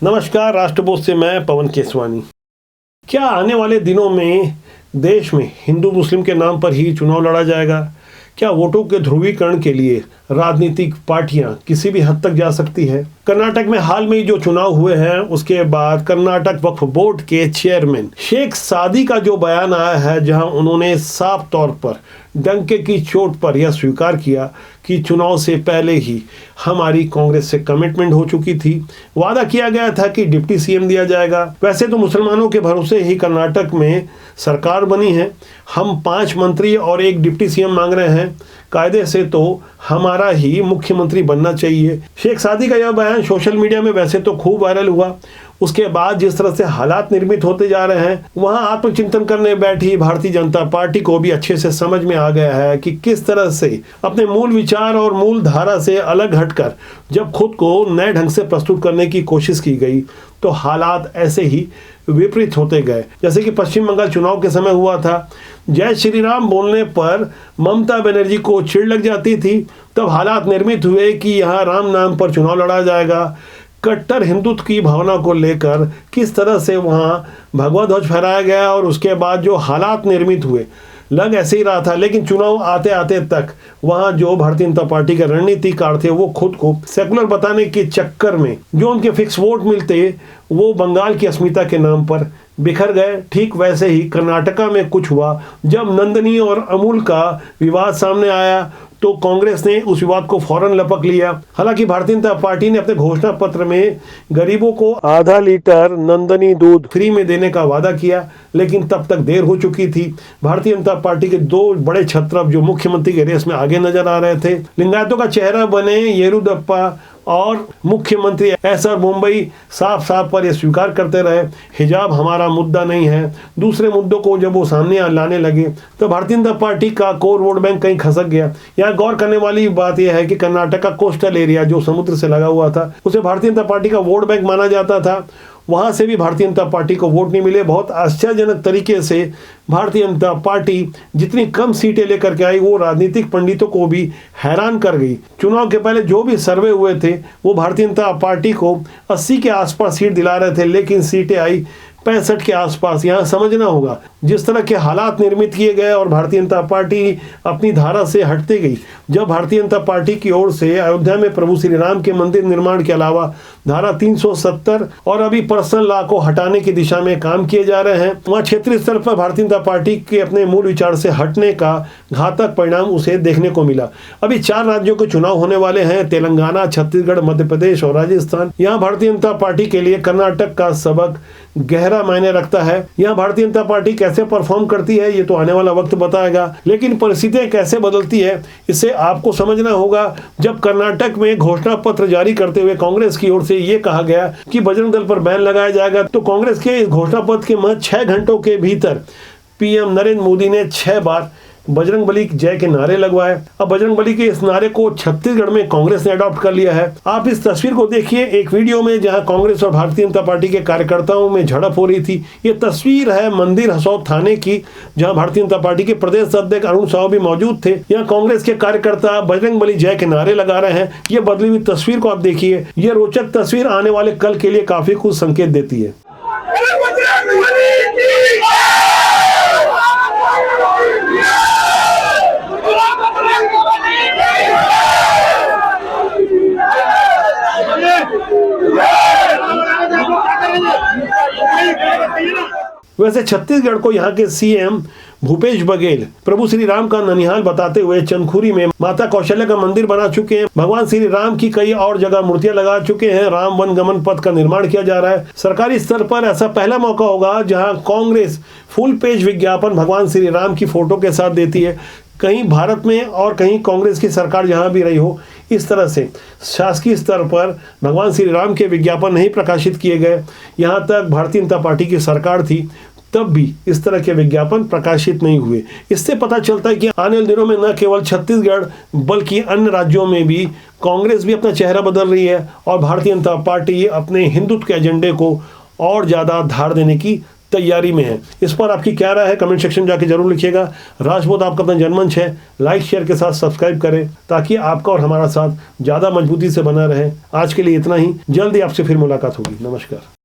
नमस्कार, राष्ट्रबोध से मैं पवन केसवानी। क्या आने वाले दिनों में देश में हिंदू मुस्लिम के नाम पर ही चुनाव लड़ा जाएगा? क्या वोटों के ध्रुवीकरण के लिए राजनीतिक पार्टियां किसी भी हद तक जा सकती है? कर्नाटक में हाल में जो चुनाव हुए हैं उसके बाद कर्नाटक वक्फ बोर्ड के चेयरमैन शेख सादी का जो बयान आया है, जहां उन्होंने साफ तौर पर डंके की चोट पर यह स्वीकार किया कि चुनाव से पहले ही हमारी कांग्रेस से कमिटमेंट हो चुकी थी। वादा किया गया था कि डिप्टी सीएम दिया जाएगा। वैसे तो मुसलमानों के भरोसे ही कर्नाटक में सरकार बनी है। हम 5 मंत्री और 1 डिप्टी सीएम मांग रहे हैं। कायदे से तो हमारा ही मुख्यमंत्री बनना चाहिए। शेख सादी का यह बयान सोशल मीडिया में वैसे तो खूब वायरल हुआ। उसके बाद जिस तरह से हालात निर्मित होते जा रहे हैं, वहां आत्मचिंतन करने बैठी भारतीय जनता पार्टी को भी अच्छे से समझ में आ गया है कि किस तरह से अपने मूल विचार और मूल धारा से अलग हटकर जब खुद को नए ढंग से प्रस्तुत करने की कोशिश की गई तो हालात ऐसे ही विपरीत होते गए। जैसे कि पश्चिम बंगाल चुनाव के समय हुआ था, जय श्री राम बोलने पर ममता बनर्जी को चिढ़ लग जाती थी। तब हालात निर्मित हुए कि यहाँ राम नाम पर चुनाव लड़ा जाएगा। कट्टर हिंदुत्व की भावना को लेकर किस तरह से वहाँ भगवा ध्वज फहराया गया और उसके बाद जो हालात निर्मित हुए, लग ऐसे ही रहा था। लेकिन चुनाव आते आते तक वहाँ जो भारतीय जनता पार्टी के रणनीतिकार थे वो खुद को सेकुलर बताने के चक्कर में जो उनके फिक्स वोट मिलते वो बंगाल की अस्मिता के नाम पर बिखर गए। ठीक वैसे ही कर्नाटका में कुछ हुआ। जब नंदनी और अमूल का विवाद सामने आया तो कांग्रेस ने उस विवाद को फौरन लपक लिया। हालांकि भारतीय जनता पार्टी ने अपने घोषणा पत्र में गरीबों को आधा लीटर नंदनी दूध फ्री में देने का वादा किया, लेकिन तब तक देर हो चुकी थी। भारतीय जनता पार्टी के 2 बड़े छत्रप जो मुख्यमंत्री के रेस में आगे नजर आ रहे थे, लिंगायतों का चेहरा बने येरुदप्पा और मुख्यमंत्री एसआर मुंबई साफ साफ पर यह स्वीकार करते रहे हिजाब हमारा मुद्दा नहीं है। दूसरे मुद्दों को जब वो सामने लाने लगे तो भारतीय जनता पार्टी का कोर वोट बैंक कहीं खसक गया। यहाँ गौर करने वाली बात यह है कि कर्नाटक का कोस्टल एरिया जो समुद्र से लगा हुआ था उसे भारतीय जनता पार्टी का वोट बैंक माना जाता था। वहां से भी भारतीय जनता पार्टी को वोट नहीं मिले। बहुत आश्चर्यजनक तरीके से भारतीय जनता पार्टी जितनी कम सीटें लेकर के आई वो राजनीतिक पंडितों को भी हैरान कर गई। चुनाव के पहले जो भी सर्वे हुए थे वो भारतीय जनता पार्टी को 80 के आसपास सीट दिला रहे थे, लेकिन सीटें आई 65 के आसपास। यहाँ समझना होगा जिस तरह के हालात निर्मित किए गए और भारतीय जनता पार्टी अपनी धारा से हटते गई। जब भारतीय जनता पार्टी की ओर से अयोध्या में प्रभु श्री राम के मंदिर निर्माण के अलावा धारा 370 और अभी पर्सनल लॉ को हटाने की दिशा में काम किए जा रहे हैं, वहाँ क्षेत्रीय स्तर पर भारतीय जनता पार्टी के अपने मूल विचार से हटने का घातक परिणाम उसे देखने को मिला। अभी 4 राज्यों के चुनाव होने वाले हैं, तेलंगाना, छत्तीसगढ़, मध्य प्रदेश और राजस्थान। यहाँ भारतीय जनता पार्टी के लिए कर्नाटक का सबक गहरा मायने रखता है। यहाँ भारतीय जनता पार्टी कैसे परफॉर्म करती है ये तो आने वाला वक्त बताएगा, लेकिन परिस्थितियां कैसे बदलती है इसे आपको समझना होगा। जब कर्नाटक में घोषणा पत्र जारी करते हुए कांग्रेस की ओर से ये कहा गया कि बजरंग दल पर बैन लगाया जाएगा, तो कांग्रेस के इस घोषणा पत्र के महज 6 घंटों के भीतर पीएम नरेंद्र मोदी ने 6 बार बजरंगबली जय के नारे लगवाए। अब बजरंगबली के इस नारे को छत्तीसगढ़ में कांग्रेस ने अडॉप्ट कर लिया है। आप इस तस्वीर को देखिए एक वीडियो में, जहां कांग्रेस और भारतीय जनता पार्टी के कार्यकर्ताओं में झड़प हो रही थी। ये तस्वीर है मंदिर हसौद थाने की, जहां भारतीय जनता पार्टी के प्रदेश अध्यक्ष अरुण साहू भी मौजूद थे। यहाँ कांग्रेस के कार्यकर्ता बजरंगबली जय के नारे लगा रहे हैं। ये बदली हुई तस्वीर को आप देखिए। ये रोचक तस्वीर आने वाले कल के लिए काफी कुछ संकेत देती है। वैसे छत्तीसगढ़ को यहाँ के सीएम भूपेश बघेल प्रभु श्री राम का ननिहाल बताते हुए चंदखुरी में माता कौशल्या का मंदिर बना चुके हैं। भगवान श्री राम की कई और जगह मूर्तियां लगा चुके हैं। राम वन गमन पथ का निर्माण किया जा रहा है। सरकारी स्तर पर ऐसा पहला मौका होगा जहां कांग्रेस फुल पेज विज्ञापन भगवान श्री राम की फोटो के साथ देती है। कहीं भारत में और कहीं कांग्रेस की सरकार जहां भी रही हो, इस तरह से शासकीय स्तर पर भगवान श्री राम के विज्ञापन नहीं प्रकाशित किए गए। यहाँ तक भारतीय जनता पार्टी की सरकार थी तब भी इस तरह के विज्ञापन प्रकाशित नहीं हुए। इससे पता चलता है कि आने वाले दिनों में न केवल छत्तीसगढ़ बल्कि अन्य राज्यों में भी कांग्रेस भी अपना चेहरा बदल रही है और भारतीय जनता पार्टी अपने हिंदुत्व के एजेंडे को और ज़्यादा धार देने की तैयारी में है। इस पर आपकी क्या राय है कमेंट सेक्शन में जाके जरूर लिखिएगा। राजपूत आपका अपना जनमंच है, लाइक शेयर के साथ सब्सक्राइब करें ताकि आपका और हमारा साथ ज़्यादा मजबूती से बना रहे। आज के लिए इतना ही, जल्दी आपसे फिर मुलाकात होगी। नमस्कार।